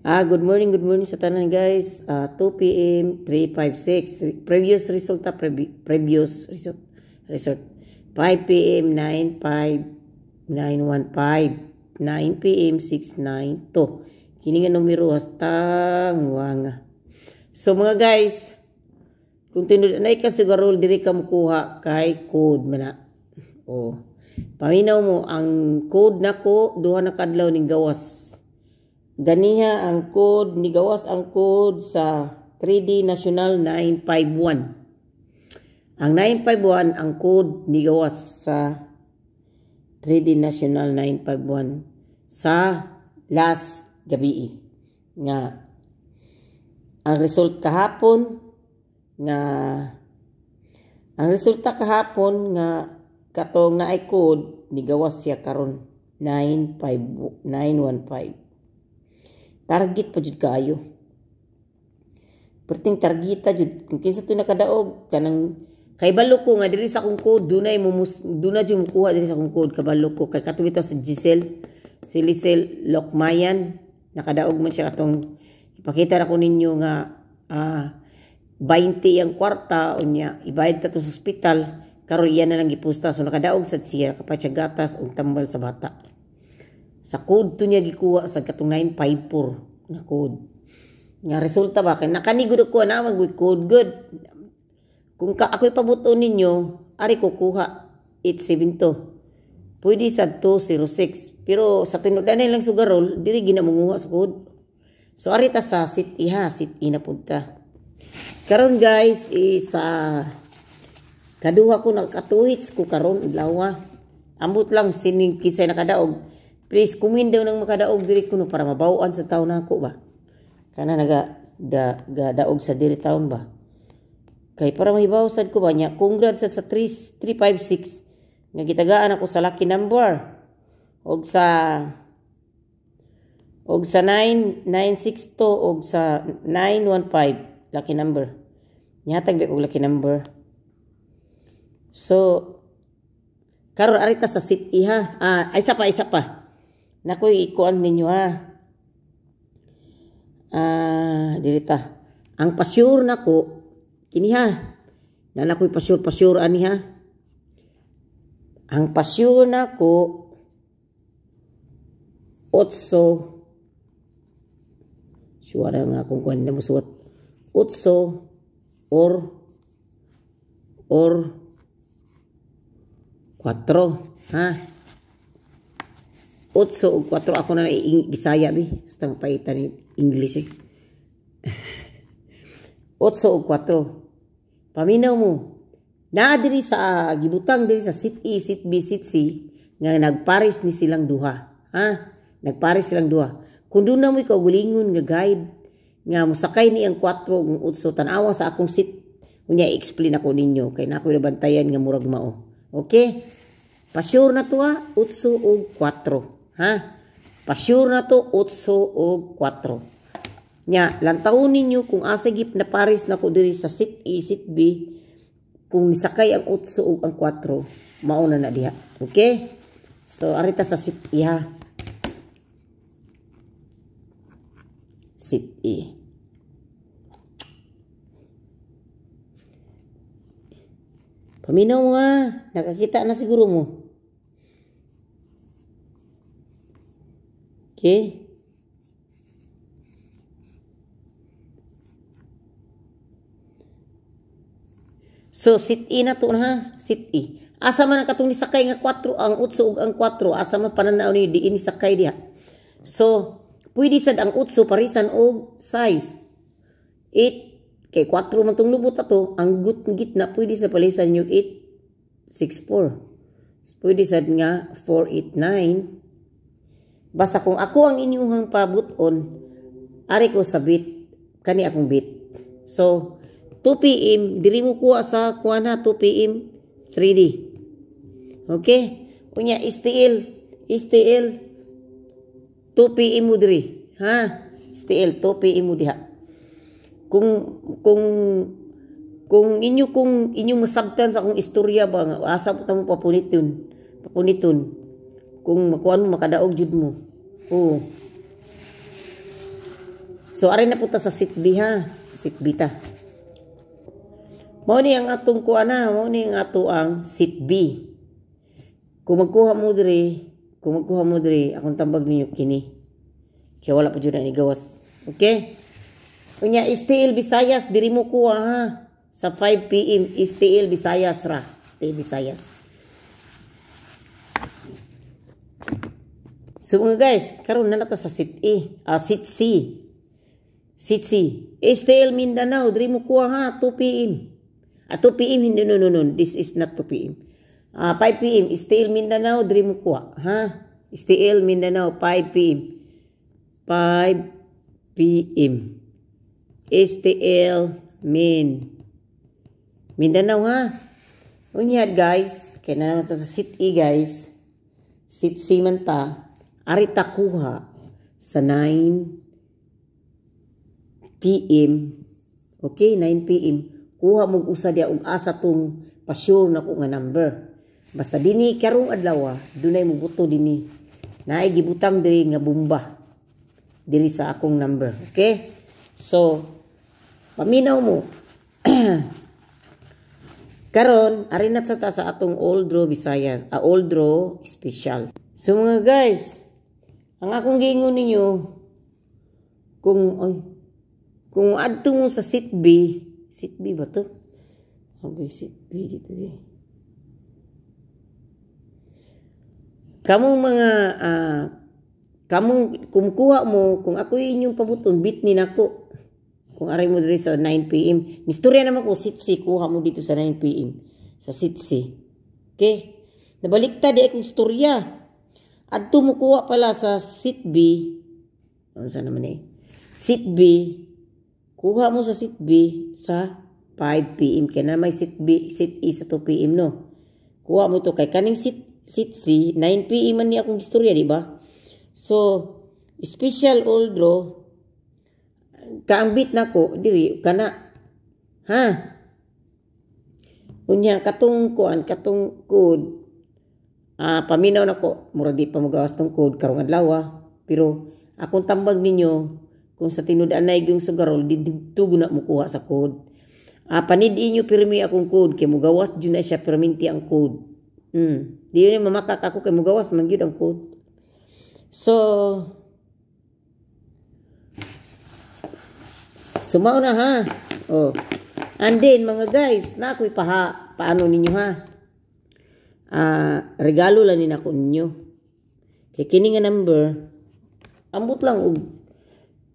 Good morning sa tanan guys. 2 p.m. 3:56. Previous result. 5 p.m. 9:05. 9 p.m. 6:09. Kini nga numero hastang wanga. So mga guys, kung tinud na ka siguro diri ka mukuha kay code mana. Paminaw mo ang code nako duha na kadlaw ning gawas. Ganiha ang code ni gawas ang code sa 3D National 951. Ang 951 ang code ni gawas sa 3D National 951 sa last gabi nga ang resulta kahapon katong naay code ni gawas siya karon 915. Target pa jud kaayo. Perting targeta jud kung kinsa to nakadaog kanang kay balo ko nga diri sa akong code dunay jud mukuha diri sa akong code kabalo ko kay katong bitaw si Lisel Lokmayan nakadaog man siya katong ipakita na ko ninyo nga 20 ang kwarta unya ibayad ta to sa ospital karon iya na lang gipusta so nakadaog sad siya kapatya gatas ug tambal sa bata. Sa code to niya gikuha sa katong 954 nga code. Nga resulta ba kay nakanigod ko na mag code good. Kung ako'y pabuton ninyo, ari ko kuha 872. Pwede sa 206. Pero sa tinudan lang sugarol, diri ginamunguha sa code. So ari ta sa sit I na punta. Karon guys is kaduha ko nakatuhits ko karon adlaw. Ambot lang sining kisay nakadaog. Please, kumin daw nang makadaog diri kuno para mabawaan sa taon nako ba. Kana daog sa diri taon ba. Kay para mahibaw sad ko ba nya. Congrats sa 356 nga gitagaan ako sa lucky number. Og sa 9962 og sa 915 lucky number. Nyatag ba og lucky number. So karon arita sa sit iha. Isa pa. Nakoy ikuan ninyo dirita. Ang pasyur nako kini na nakoy pasyur ani Ang pasyur nako 8 suara nga kung kuan na musuot 8 or 4 8 o 4 ako na Bisaya basta paitan ni English 8 o 4 paminaw mo na diri sa gibutang diri sa sit E, sit B, sit C nga nagpares ni silang duha nagpares silang duha kung doon na mo ikaw gulingon nga guide nga musakay ni ang 4 ug 8 tanawa sa akong sit unya i-explain ako ninyo kay na ako nabantayan nga murag mao okay pasyur na to 8 o 4 pasyur na to 8 o 4 nya lantawon ninyo kung asa gip na pares na ko diri sa sit A, sit B kung nisakay ang 8 o ang 4 mauna na diha okay so arita sa sit A sit A paminaw mo nakakita na siguro mo. Okay. So sit E na to sit E. Asa man ang katong nisakay nga 4 ang 8 ug ang 4 asa man pananaw ni diin nisakay diha. So pwede sad ang 8 parisan og size 8 kay 4 man tong lubot ato ang gitna pwede sa palisan yung 864. Pwede sad nga 489. Basta kung ako ang inyong pabuton, ari ko sa bit, kani akong bit. So, 2 p.m., diri mo kuha sa kuha 2 p.m., 3D. Okay? Unya, STL, 2 p.m. mo diri. STL, 2 p.m. mo diha. Kung inyong masabtan sa akong istorya ba, asa po tamo papuniton. Kung makuan mo makadaog jud mo. So ari na punta sa sit B ha. Sit B ta. Mao ni ang atong kuana, mao ni ang ato ang sit B. Kung magkuha mo diri, akong tambag ninyo kini. Kaya wala pa jud na ni gawas. Okay? Unya STL Visayas diri mo kuha ha. Sa 5 PM STL Visayas ra. STL Visayas. So mga guys, karon na nata sa sit E, sit C. Sit C. STL Mindanao diri mo kuha ha 2 PM. 2 PM hindi no. This is not 2 PM. 5 PM STL Mindanao diri mo kuha ha. STL Mindanao 5 PM. 5 PM. STL Mindanao ha. Unya guys, kaya na naman sa sit E guys. Sit C man ta. Ari ta kuha sa 9 PM. Okay, 9 PM. Kuha mo usa dia og asa tong pa-sure na ko nga number. Basta dini karong adlaw, dunay mo buto dini. Naay gibutang diri nga bomba diri sa akong number. Okay? So, paminaw mo. Karon, ari na sa atong Old Draw Visayas, Old Draw Special. So mga guys, ang akong giingon ninyo kung adto mo sa sit B ba to? Okay, sit B dito di. Kamong mga kamong kumukuha mo kung ako inyong pabuton bit ni nako. Kung ari mo diri sa 9 PM. Nistorya naman ko sit C kuha mo dito sa 9 PM sa sit C. Okay? Nabaliktad di akong istorya. Adto mo kuha pala sa sit B. Ano sa naman eh? Sit B. Kuha mo sa sit B sa 5 PM. Kaya na may sit B, sit E sa 2 PM no. Kuha mo to kay kaning sit C 9 PM man ni akong istorya, di ba? So, special old draw kaambit nako diri kana ha. Unya katong code paminaw nako mura di pa magawas tong code karong adlaw pero akong tambag ninyo kung sa tinud-an na yung sugarol dito na mo kuha sa code. Panidi nyo pirmi akong code kay mugawas jud na siya perminti ang code. Di yun mamakak ako kay mugawas man gyud ang code. So mao na ha. And then mga guys, na ako'y paano ninyo ha. Regalo lang din ako ninyo. Kay kini nga number ambot lang og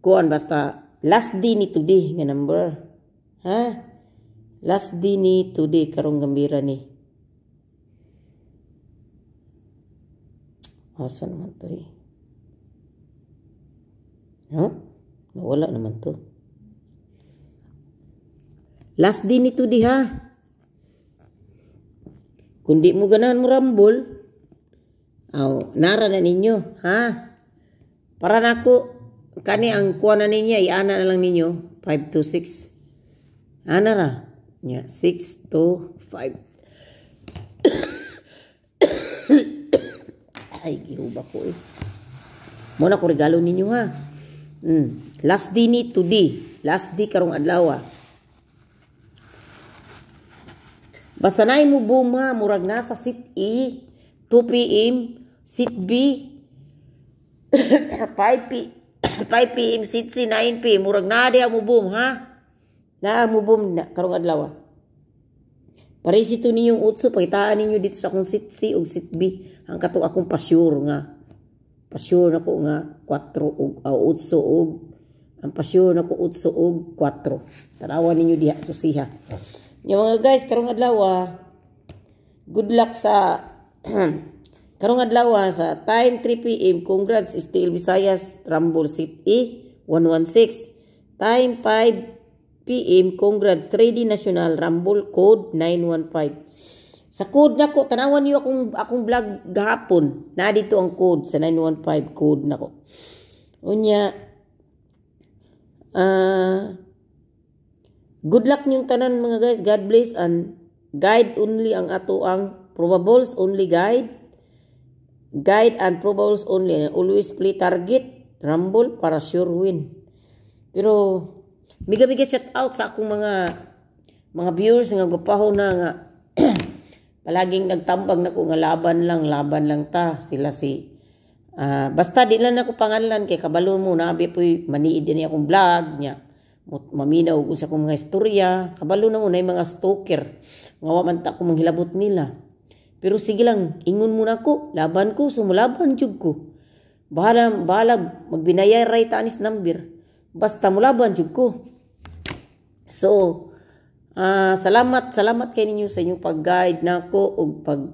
kuan basta last day ni today nga number. Ha? Last day ni today karong gambira ni. Asa naman to eh. Nawala naman to. Last day ni today ha. Kung di mo ganahan mo rambol, nara na ninyo, ha? Para na ako, kani ang kuha na ninyo, iana na lang ninyo, 5 to 6. Ana ra? 6 to 5. Ay, gihuba ko eh. Muna ko regalo ninyo ha. Last day ni today. Last day karong adlaw. Basta na mo boom ha, murag na sa sit E, 2 PM, sit B, 5 PM, sit C, 9 PM, murag na diya mo boom ha. Na mo boom na, karong adlaw. Paresito ninyong utso, pakitaan ninyo dito sa akong sit C o sit B. Ang kato akong pasyur nga. Pasyur na ko nga 4 o utso o ang pasyur na ko utso o 4. Tanawan ninyo diha susiha. Yung mga guys, karong adlaw, good luck sa karong adlaw sa time 3 PM. Congrats, STL Visayas, Rumble Sit E 116. Time 5 PM, congrats, 3D National, Rumble Code 915. Sa code nako, tanawan niyo akong vlog gahapon. Na dito ang code sa 915 code nako. Unya, good luck niyong tanan mga guys. God bless and guide only ang ato ang probables only guide. Guide and probables only. Always play target, rumble para sure win. Pero miga shout out sa akong mga viewers nga gupahon na nga palaging nagtambag na ko nga laban lang ta sila si basta di lang ako pangalan kay kabalo mo nabi po'y maniid din akong vlog niya maminaw kung sa akong mga istorya kabalo na mo na yung mga stalker nga waman ta ko manghilabot nila pero sige lang ingon muna ko laban ko sumulaban jud ko bahala magbinayay right anis number basta mulaban jud ko so salamat kay ninyo sa inyong pag-guide nako og pag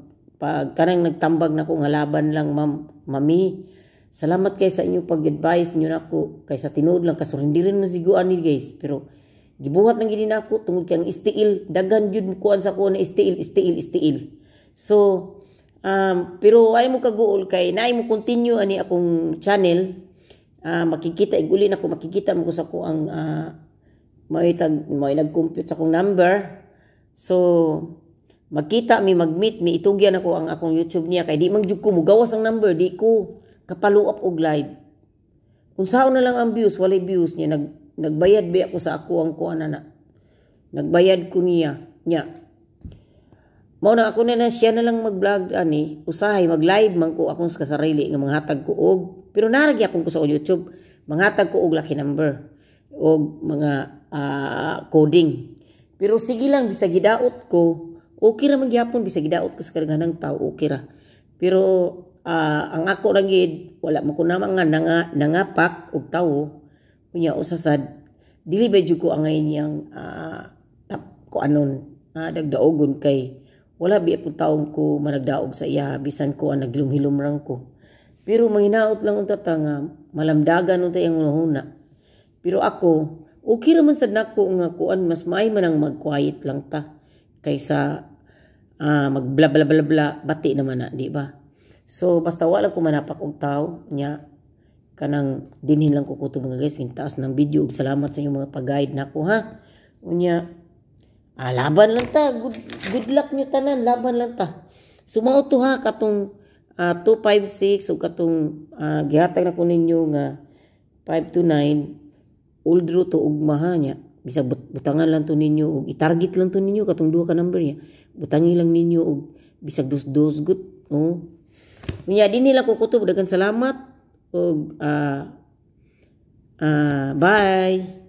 kanang nagtambag nako nga laban lang mami. Salamat kay sa inyong pag-advise niyo nako kay sa tinuod lang kasur hindi rin masiguan ni guys pero gibuhat lang gid nako tungod kay ang istiil daghan jud kuan sa ko na istiil. So pero ay mo kaguol kay naay mo continue ani akong channel makikita iguli nako makikita mo ko sa ko ang may nag-compute sa akong number. So, magkita mag-meet, itugyan ako ang akong YouTube niya. Kaya di man jud ko mugawas ang number, di ko kapaluap og live. Kung saan na lang ang views, walay views niya. Nagbayad ba ako sa ako ang kuana na. Nagbayad ko niya. Mao na ako na siya na lang mag-vlog ani, usahay mag-live man ko akong kasarili nga manghatag ko og pero naragyapon ko sa YouTube, manghatag ko og lucky number og mga coding. Pero sige lang bisag gidaot ko, okay ra man gyapon bisag gidaot ko sa kadaghanang tao, okay ra. Pero ang ako ra gid wala man ko naman nga nangapak og tawo. Unya usasad dili ba jud ko angay niyang ko anon dagdaogon kay wala bi po taong ko managdaog sa iya bisan ko ang naglumhilumrang ko. Pero manghinaot lang unta ta nga malamdagan unta yang hunahuna. Pero ako okay raman sad nako nga kuan mas maay man ang mag-quiet lang ta kaysa mag bla bla bla bla bati naman na di ba. So basta wala ko manapak og tawo nya kanang dinhin lang ko kuto mga guys in taas ng video ug salamat sa inyong mga pag-guide nako ha. Unya laban lang ta good luck nyo tanan laban lang ta. Sumao to ha katong 256 ug katong gihatag na ko ninyo nga 529 old route to ugmaha niya. Bisag butangan lang to ninyo og i-target lang to ninyo katong duha ka number niya. Butangi lang ninyo og bisag dos good. Oh. Unya din nila ko kutob daghang salamat og bye.